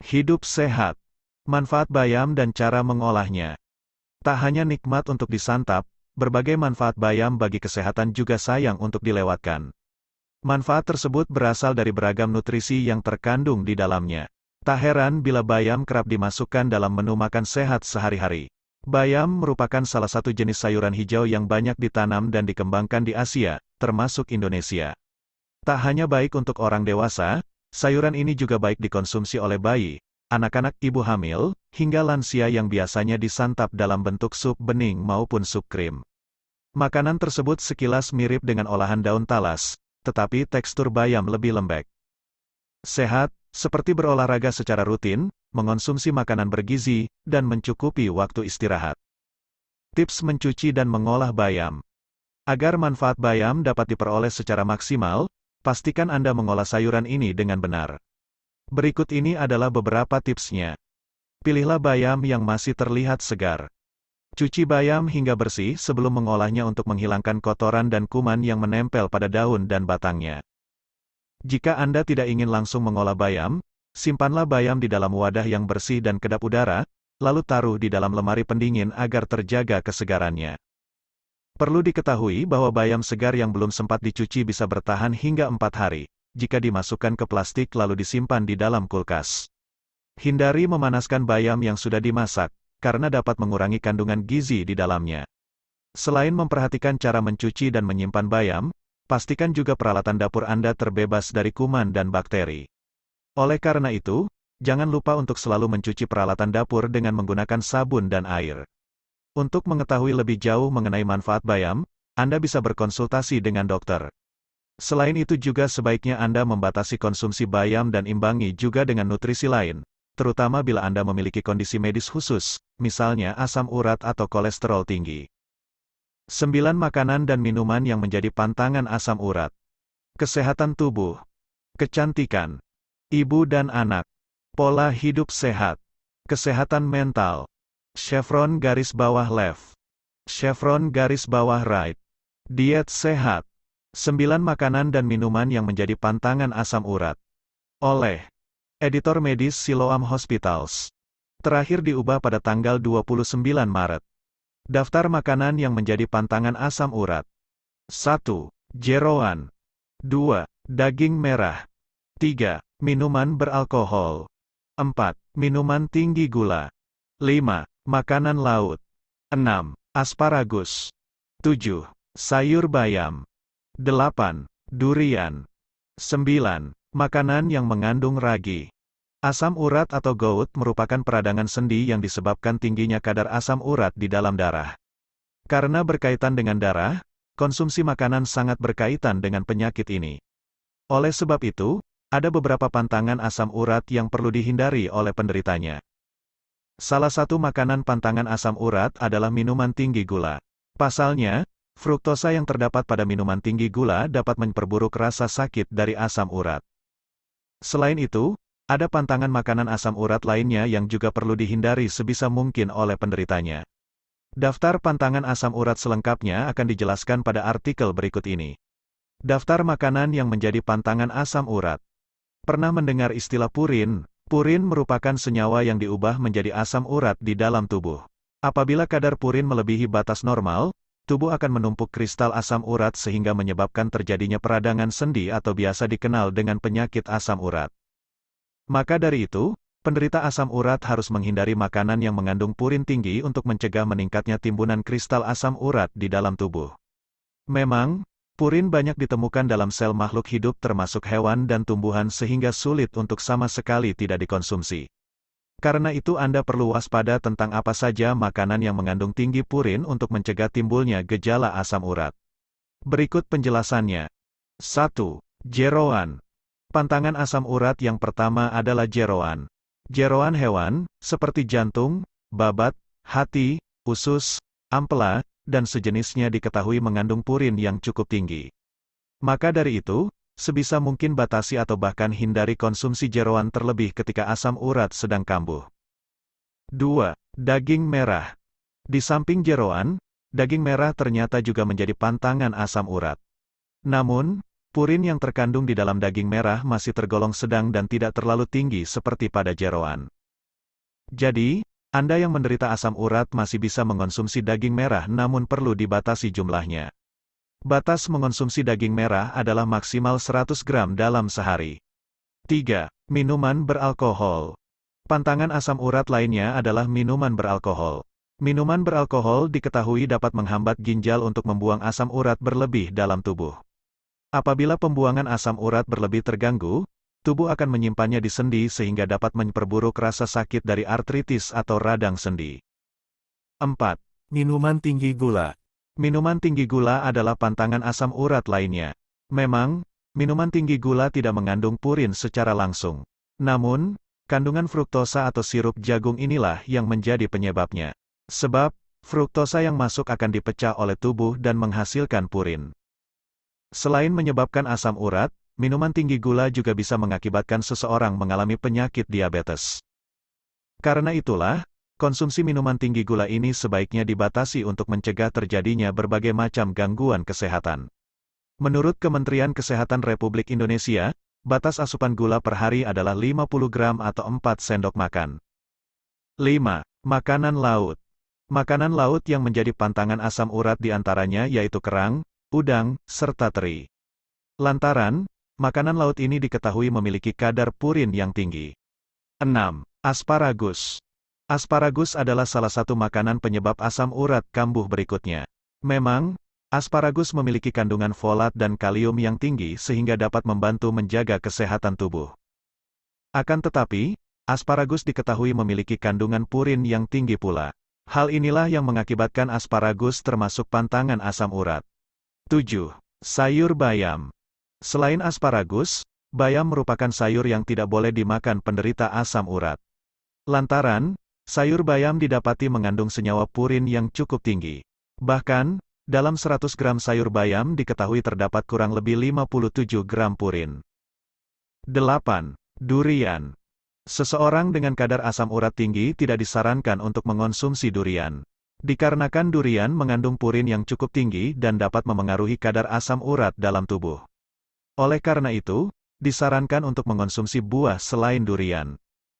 Hidup sehat. Manfaat bayam dan cara mengolahnya. Tak hanya nikmat untuk disantap, berbagai manfaat bayam bagi kesehatan juga sayang untuk dilewatkan. Manfaat tersebut berasal dari beragam nutrisi yang terkandung di dalamnya. Tak heran bila bayam kerap dimasukkan dalam menu makan sehat sehari-hari. Bayam merupakan salah satu jenis sayuran hijau yang banyak ditanam dan dikembangkan di Asia, termasuk Indonesia. Tak hanya baik untuk orang dewasa, sayuran ini juga baik dikonsumsi oleh bayi, anak-anak, ibu hamil, hingga lansia yang biasanya disantap dalam bentuk sup bening maupun sup krim. Makanan tersebut sekilas mirip dengan olahan daun talas, tetapi tekstur bayam lebih lembek. Sehat, seperti berolahraga secara rutin, mengonsumsi makanan bergizi, dan mencukupi waktu istirahat. Tips mencuci dan mengolah bayam. Agar manfaat bayam dapat diperoleh secara maksimal, pastikan Anda mengolah sayuran ini dengan benar. Berikut ini adalah beberapa tipsnya. Pilihlah bayam yang masih terlihat segar. Cuci bayam hingga bersih sebelum mengolahnya untuk menghilangkan kotoran dan kuman yang menempel pada daun dan batangnya. Jika Anda tidak ingin langsung mengolah bayam, simpanlah bayam di dalam wadah yang bersih dan kedap udara, lalu taruh di dalam lemari pendingin agar terjaga kesegarannya. Perlu diketahui bahwa bayam segar yang belum sempat dicuci bisa bertahan hingga 4 hari, jika dimasukkan ke plastik lalu disimpan di dalam kulkas. Hindari memanaskan bayam yang sudah dimasak, karena dapat mengurangi kandungan gizi di dalamnya. Selain memperhatikan cara mencuci dan menyimpan bayam, pastikan juga peralatan dapur Anda terbebas dari kuman dan bakteri. Oleh karena itu, jangan lupa untuk selalu mencuci peralatan dapur dengan menggunakan sabun dan air. Untuk mengetahui lebih jauh mengenai manfaat bayam, Anda bisa berkonsultasi dengan dokter. Selain itu juga sebaiknya Anda membatasi konsumsi bayam dan imbangi juga dengan nutrisi lain, terutama bila Anda memiliki kondisi medis khusus, misalnya asam urat atau kolesterol tinggi. 9 makanan dan minuman yang menjadi pantangan asam urat. Kesehatan tubuh, kecantikan, ibu dan anak, pola hidup sehat, kesehatan mental, chevron garis bawah left, chevron garis bawah right, diet sehat. 9 makanan dan minuman yang menjadi pantangan asam urat. Oleh editor medis Siloam Hospitals. Terakhir diubah pada tanggal 29 Maret. Daftar makanan yang menjadi pantangan asam urat. 1. Jeroan. 2. Daging merah. 3. Minuman beralkohol. 4. Minuman tinggi gula. 5. Makanan laut. 6. Asparagus. 7. Sayur bayam. 8. Durian. 9. Makanan yang mengandung ragi. Asam urat atau gout merupakan peradangan sendi yang disebabkan tingginya kadar asam urat di dalam darah. Karena berkaitan dengan darah, konsumsi makanan sangat berkaitan dengan penyakit ini. Oleh sebab itu, ada beberapa pantangan asam urat yang perlu dihindari oleh penderitanya. Salah satu makanan pantangan asam urat adalah minuman tinggi gula. Pasalnya, fruktosa yang terdapat pada minuman tinggi gula dapat memperburuk rasa sakit dari asam urat. Selain itu, ada pantangan makanan asam urat lainnya yang juga perlu dihindari sebisa mungkin oleh penderitanya. Daftar pantangan asam urat selengkapnya akan dijelaskan pada artikel berikut ini. Daftar makanan yang menjadi pantangan asam urat. Pernah mendengar istilah purin? Purin merupakan senyawa yang diubah menjadi asam urat di dalam tubuh. Apabila kadar purin melebihi batas normal, tubuh akan menumpuk kristal asam urat sehingga menyebabkan terjadinya peradangan sendi atau biasa dikenal dengan penyakit asam urat. Maka dari itu, penderita asam urat harus menghindari makanan yang mengandung purin tinggi untuk mencegah meningkatnya timbunan kristal asam urat di dalam tubuh. Memang, purin banyak ditemukan dalam sel makhluk hidup termasuk hewan dan tumbuhan sehingga sulit untuk sama sekali tidak dikonsumsi. Karena itu Anda perlu waspada tentang apa saja makanan yang mengandung tinggi purin untuk mencegah timbulnya gejala asam urat. Berikut penjelasannya. 1. Jeroan. Pantangan asam urat yang pertama adalah jeroan. Jeroan hewan, seperti jantung, babat, hati, usus, ampela, dan sejenisnya diketahui mengandung purin yang cukup tinggi. Maka dari itu, sebisa mungkin batasi atau bahkan hindari konsumsi jeroan terlebih ketika asam urat sedang kambuh. 2. Daging merah. Di samping jeroan, daging merah ternyata juga menjadi pantangan asam urat. Namun, purin yang terkandung di dalam daging merah masih tergolong sedang dan tidak terlalu tinggi seperti pada jeroan. Jadi, Anda yang menderita asam urat masih bisa mengonsumsi daging merah namun perlu dibatasi jumlahnya. Batas mengonsumsi daging merah adalah maksimal 100 gram dalam sehari. 3. Minuman beralkohol. Pantangan asam urat lainnya adalah minuman beralkohol. Minuman beralkohol diketahui dapat menghambat ginjal untuk membuang asam urat berlebih dalam tubuh. Apabila pembuangan asam urat berlebih terganggu, tubuh akan menyimpannya di sendi sehingga dapat memperburuk rasa sakit dari artritis atau radang sendi. 4. Minuman tinggi gula. Minuman tinggi gula adalah pantangan asam urat lainnya. Memang, minuman tinggi gula tidak mengandung purin secara langsung. Namun, kandungan fruktosa atau sirup jagung inilah yang menjadi penyebabnya. Sebab, fruktosa yang masuk akan dipecah oleh tubuh dan menghasilkan purin. Selain menyebabkan asam urat, minuman tinggi gula juga bisa mengakibatkan seseorang mengalami penyakit diabetes. Karena itulah, konsumsi minuman tinggi gula ini sebaiknya dibatasi untuk mencegah terjadinya berbagai macam gangguan kesehatan. Menurut Kementerian Kesehatan Republik Indonesia, batas asupan gula per hari adalah 50 gram atau 4 sendok makan. 5. Makanan laut. Makanan laut yang menjadi pantangan asam urat diantaranya yaitu kerang, udang, serta teri. Lantaran, makanan laut ini diketahui memiliki kadar purin yang tinggi. 6. Asparagus. Asparagus adalah salah satu makanan penyebab asam urat kambuh berikutnya. Memang, asparagus memiliki kandungan folat dan kalium yang tinggi sehingga dapat membantu menjaga kesehatan tubuh. Akan tetapi, asparagus diketahui memiliki kandungan purin yang tinggi pula. Hal inilah yang mengakibatkan asparagus termasuk pantangan asam urat. 7. Sayur bayam. Selain asparagus, bayam merupakan sayur yang tidak boleh dimakan penderita asam urat. Lantaran, sayur bayam didapati mengandung senyawa purin yang cukup tinggi. Bahkan, dalam 100 gram sayur bayam diketahui terdapat kurang lebih 57 gram purin. 8. Durian. Seseorang dengan kadar asam urat tinggi tidak disarankan untuk mengonsumsi durian. Dikarenakan durian mengandung purin yang cukup tinggi dan dapat memengaruhi kadar asam urat dalam tubuh. Oleh karena itu, disarankan untuk mengonsumsi buah selain durian.